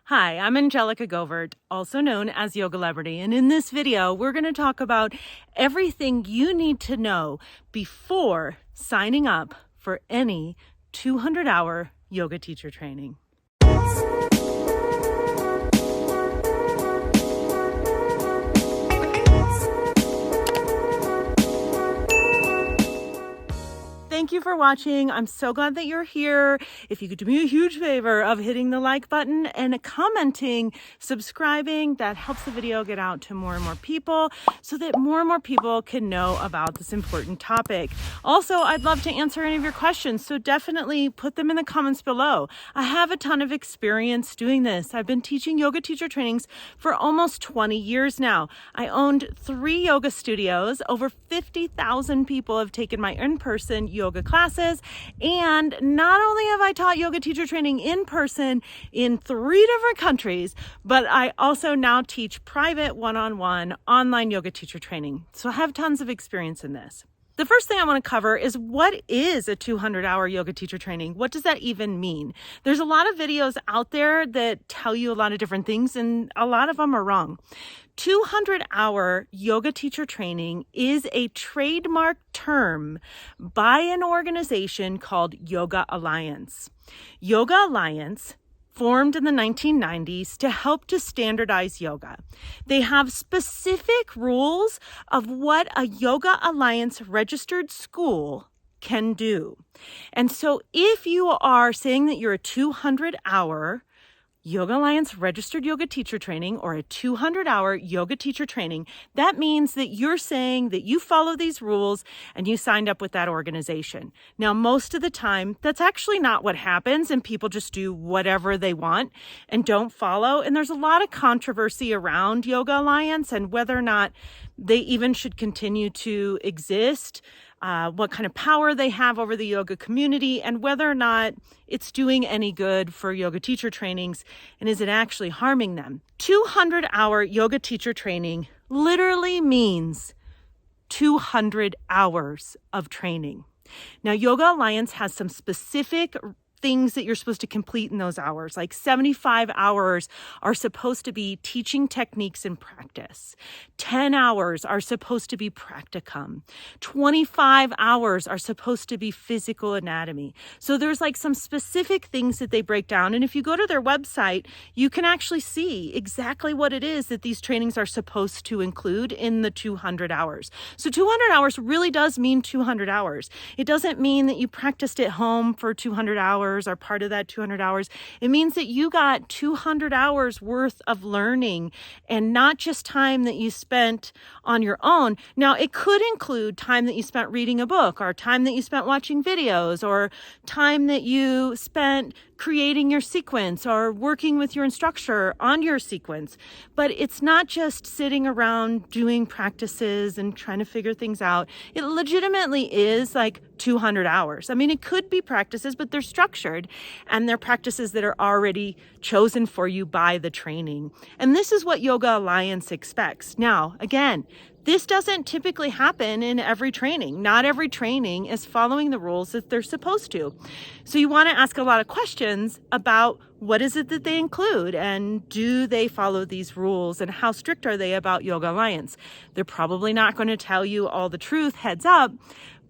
Hi, I'm Angelica Govert, also known as Yoga Celebrity, and in this video, we're going to talk about everything you need to know before signing up for any 200-hour yoga teacher training. Thank you for watching. I'm so glad that you're here. If you could do me a huge favor of hitting the like button and commenting, subscribing, that helps the video get out to more and more people so that more and more people can know about this important topic. Also, I'd love to answer any of your questions, so definitely put them in the comments below. I have a ton of experience doing this. I've been teaching yoga teacher trainings for almost 20 years now. I owned 3 yoga studios. Over 50,000 people have taken my in-person yoga classes, and not only have I taught yoga teacher training in person in 3 different countries, but I also now teach private one-on-one online yoga teacher training. So I have tons of experience in this. The first thing I want to cover is what is a 200-hour yoga teacher training? What does that even mean? There's a lot of videos out there that tell you a lot of different things, and a lot of them are wrong. 200-hour yoga teacher training is a trademark term by an organization called Yoga Alliance. Yoga Alliance formed in the 1990s to help to standardize yoga. They have specific rules of what a Yoga Alliance registered school can do. And so if you are saying that you're a 200-hour Yoga Alliance registered yoga teacher training or a 200-hour yoga teacher training, that means that you're saying that you follow these rules and you signed up with that organization. Now, most of the time, that's actually not what happens, and people just do whatever they want and don't follow. And there's a lot of controversy around Yoga Alliance and whether or not they even should continue to exist, what kind of power they have over the yoga community, and whether or not it's doing any good for yoga teacher trainings, and is it actually harming them. 200-hour yoga teacher training literally means 200 hours of training. Now, Yoga Alliance has some specific things that you're supposed to complete in those hours. Like 75 hours are supposed to be teaching techniques in practice. 10 hours are supposed to be practicum. 25 hours are supposed to be physical anatomy. So there's like some specific things that they break down. And if you go to their website, you can actually see exactly what it is that these trainings are supposed to include in the 200 hours. So 200 hours really does mean 200 hours. It doesn't mean that you practiced at home for 200 hours are part of that 200 hours. It means that you got 200 hours worth of learning, and not just time that you spent on your own. Now, it could include time that you spent reading a book, or time that you spent watching videos, or time that you spent creating your sequence or working with your instructor on your sequence. But it's not just sitting around doing practices and trying to figure things out. It legitimately is like 200 hours. I mean, it could be practices, but they're structured, and they're practices that are already chosen for you by the training. And this is what Yoga Alliance expects. Now, again, this doesn't typically happen in every training. Not every training is following the rules that they're supposed to. So you want to ask a lot of questions about what is it that they include, and do they follow these rules, and how strict are they about Yoga Alliance? They're probably not going to tell you all the truth, heads up,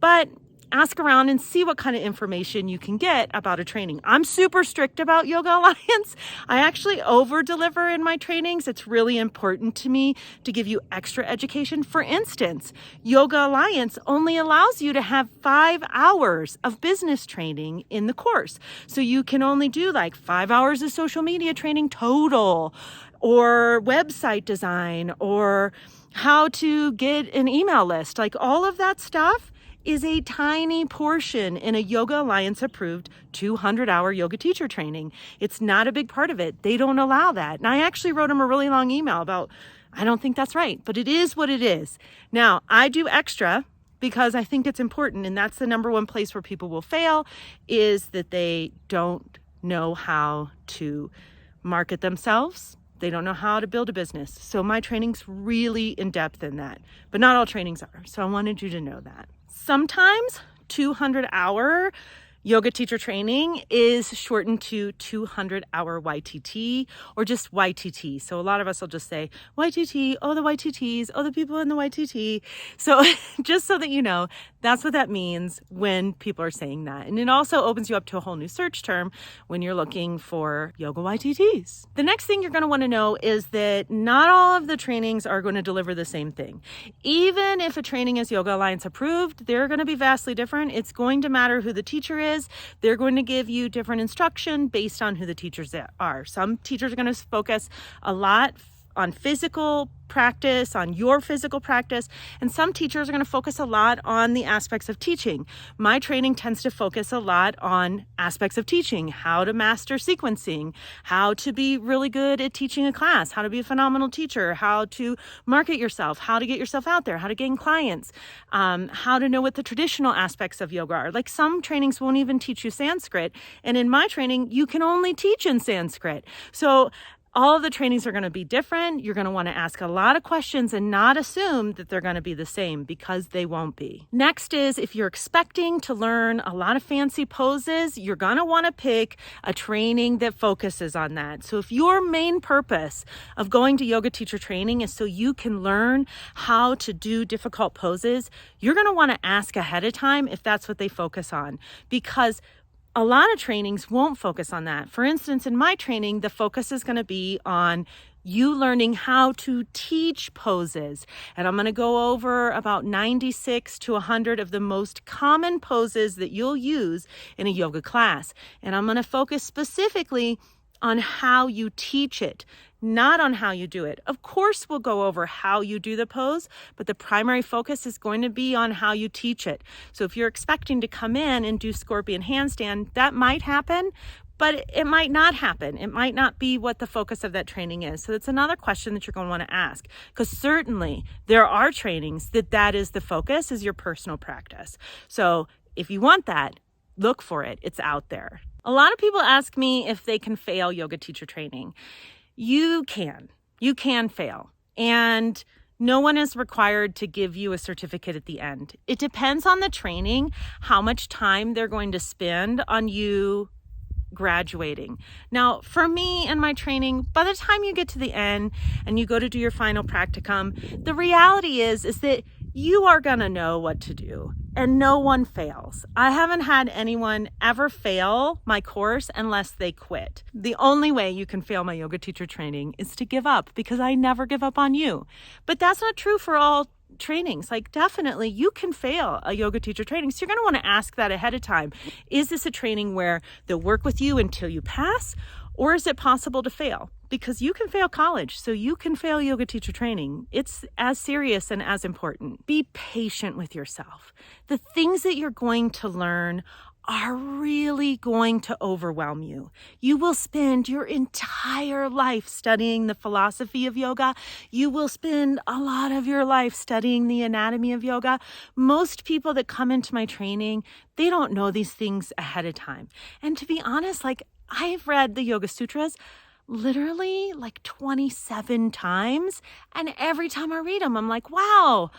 but ask around and see what kind of information you can get about a training. I'm super strict about Yoga Alliance. I actually over-deliver in my trainings. It's really important to me to give you extra education. For instance, Yoga Alliance only allows you to have 5 hours of business training in the course. So you can only do like 5 hours of social media training total, or website design, or how to get an email list. Like all of that stuff is a tiny portion in a Yoga Alliance approved 200-hour yoga teacher training. It's not a big part of it. They don't allow that. And I actually wrote them a really long email about, I don't think that's right, but it is what it is. Now, I do extra because I think it's important, and that's the number one place where people will fail, is that they don't know how to market themselves. They don't know how to build a business. So my training's really in depth in that, but not all trainings are. So I wanted you to know that. Sometimes 200-hour Yoga teacher training is shortened to 200-hour YTT or just YTT. So a lot of us will just say YTT, oh, the YTTs, oh, the people in the YTT. So just so that you know, that's what that means when people are saying that. And it also opens you up to a whole new search term when you're looking for yoga YTTs. The next thing you're going to want to know is that not all of the trainings are going to deliver the same thing. Even if a training is Yoga Alliance approved, they're going to be vastly different. It's going to matter who the teacher is. They're going to give you different instruction based on who the teachers are. Some teachers are going to focus a lot on physical practice, on your physical practice, and some teachers are going to focus a lot on the aspects of teaching. My training tends to focus a lot on aspects of teaching, how to master sequencing, how to be really good at teaching a class, how to be a phenomenal teacher, how to market yourself, how to get yourself out there, how to gain clients, how to know what the traditional aspects of yoga are. Like some trainings won't even teach you Sanskrit, and in my training, you can only teach in Sanskrit. So all of the trainings are going to be different. You're going to want to ask a lot of questions and not assume that they're going to be the same, because they won't be. Next is, if you're expecting to learn a lot of fancy poses, you're going to want to pick a training that focuses on that. So if your main purpose of going to yoga teacher training is so you can learn how to do difficult poses, you're going to want to ask ahead of time if that's what they focus on, because a lot of trainings won't focus on that. For instance, in my training, the focus is going to be on you learning how to teach poses. And I'm going to go over about 96 to 100 of the most common poses that you'll use in a yoga class. And I'm going to focus specifically on how you teach it, not on how you do it. Of course, we'll go over how you do the pose, but the primary focus is going to be on how you teach it. So if you're expecting to come in and do scorpion handstand, that might happen, but it might not happen. It might not be what the focus of that training is. So that's another question that you're going to want to ask, because certainly there are trainings that is the focus, is your personal practice. So if you want that, look for it. It's out there. A lot of people ask me if they can fail yoga teacher training. You can fail, and no one is required to give you a certificate at the end. It depends on the training, how much time they're going to spend on you graduating. Now, for me and my training, by the time you get to the end and you go to do your final practicum, the reality is that you are going to know what to do, and no one fails. I haven't had anyone ever fail my course unless they quit. The only way you can fail my yoga teacher training is to give up, because I never give up on you. But that's not true for all trainings. Like, definitely you can fail a yoga teacher training. So you're going to want to ask that ahead of time. Is this a training where they'll work with you until you pass? Or is it possible to fail? Because you can fail college, so you can fail yoga teacher training. It's as serious and as important. Be patient with yourself. The things that you're going to learn are really going to overwhelm you. You will spend your entire life studying the philosophy of yoga. You will spend a lot of your life studying the anatomy of yoga. Most people that come into my training, they don't know these things ahead of time. And to be honest, I've read the Yoga Sutras literally 27 times. And every time I read them, I'm like, wow,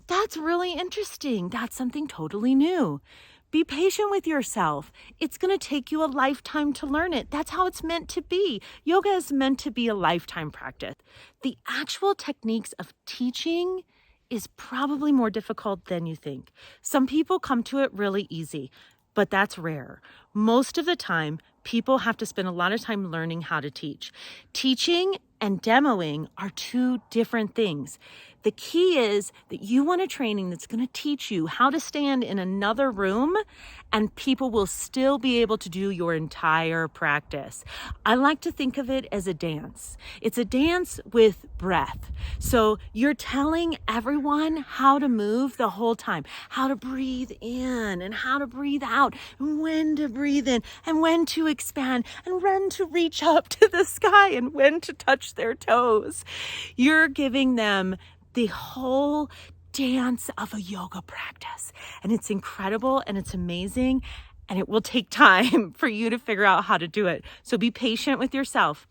that's really interesting. That's something totally new. Be patient with yourself. It's going to take you a lifetime to learn it. That's how it's meant to be. Yoga is meant to be a lifetime practice. The actual techniques of teaching is probably more difficult than you think. Some people come to it really easy, but that's rare. Most of the time, people have to spend a lot of time learning how to teach. Teaching and demoing are two different things. The key is that you want a training that's going to teach you how to stand in another room and people will still be able to do your entire practice. I like to think of it as a dance. It's a dance with breath. So you're telling everyone how to move the whole time, how to breathe in and how to breathe out, and when to breathe in and when to expand and when to reach up to the sky and when to touch their toes. You're giving them the whole dance of a yoga practice. And it's incredible and it's amazing. And it will take time for you to figure out how to do it. So be patient with yourself.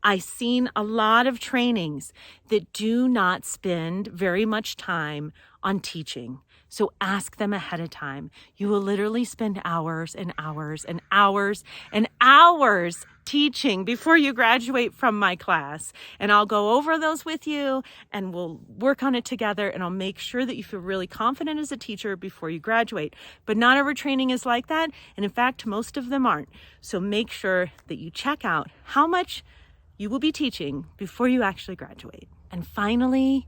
I've seen a lot of trainings that do not spend very much time on teaching. So ask them ahead of time. You will literally spend hours and hours and hours and hours teaching before you graduate from my class. And I'll go over those with you and we'll work on it together, and I'll make sure that you feel really confident as a teacher before you graduate. But not every training is like that. And in fact, most of them aren't. So make sure that you check out how much you will be teaching before you actually graduate. And finally,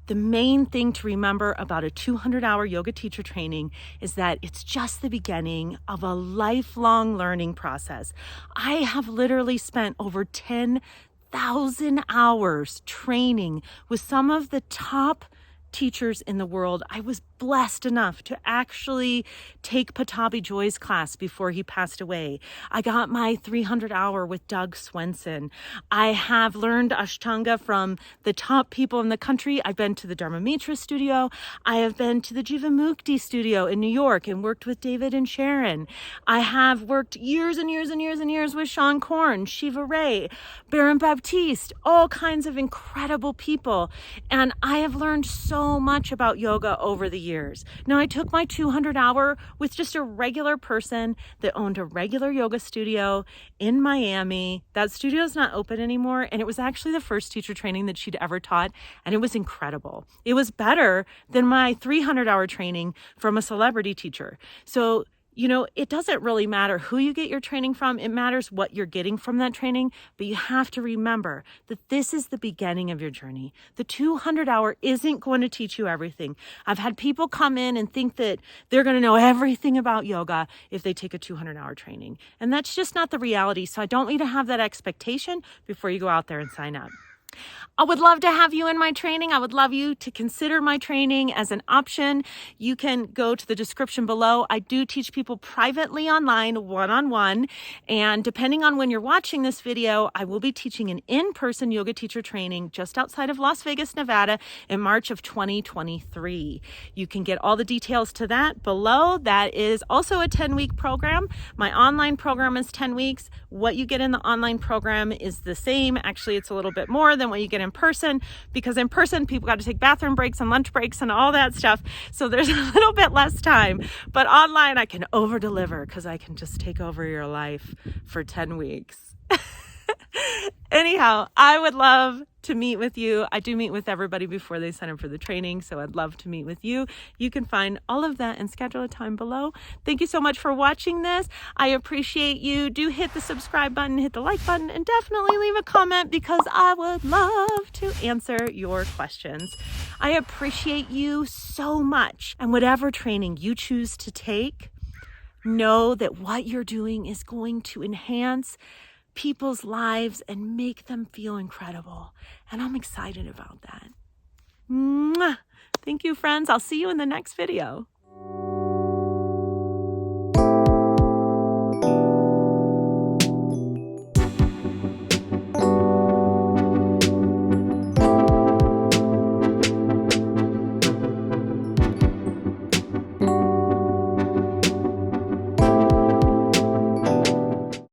the main thing to remember about a 200-hour yoga teacher training is that it's just the beginning of a lifelong learning process. I have literally spent over 10,000 hours training with some of the top teachers in the world. I was blessed enough to actually take Patabi Joy's class before he passed away. I got my 300-hour with Doug Swenson. I have learned Ashtanga from the top people in the country. I've been to the Dharma Mitra studio. I have been to the Jivamukti studio in New York and worked with David and Sharon. I have worked years and years and years and years with Sean Korn, Shiva Ray, Baron Baptiste, all kinds of incredible people. And I have learned so much about yoga over the years. Now, I took my 200-hour with just a regular person that owned a regular yoga studio in Miami. That studio is not open anymore, and it was actually the first teacher training that she'd ever taught, and it was incredible. It was better than my 300-hour training from a celebrity teacher. So it doesn't really matter who you get your training from. It matters what you're getting from that training. But you have to remember that this is the beginning of your journey. The 200-hour isn't going to teach you everything. I've had people come in and think that they're going to know everything about yoga if they take a 200-hour training. And that's just not the reality. So I don't want you to have that expectation before you go out there and sign up. I would love to have you in my training. I would love you to consider my training as an option. You can go to the description below. I do teach people privately online, one-on-one. And depending on when you're watching this video, I will be teaching an in-person yoga teacher training just outside of Las Vegas, Nevada in March of 2023. You can get all the details to that below. That is also a 10-week program. My online program is 10 weeks. What you get in the online program is the same. Actually, it's a little bit more than what you get in person, because in person people got to take bathroom breaks and lunch breaks and all that stuff, so there's a little bit less time. But online I can over deliver because I can just take over your life for 10 weeks. Anyhow, I would love to meet with you. I do meet with everybody before they sign up for the training, so I'd love to meet with you. You can find all of that and schedule a time below. Thank you so much for watching this. I appreciate you. Do hit the subscribe button, hit the like button, and definitely leave a comment because I would love to answer your questions. I appreciate you so much. And whatever training you choose to take, know that what you're doing is going to enhance people's lives and make them feel incredible. And I'm excited about that. Mwah! Thank you, friends. I'll see you in the next video.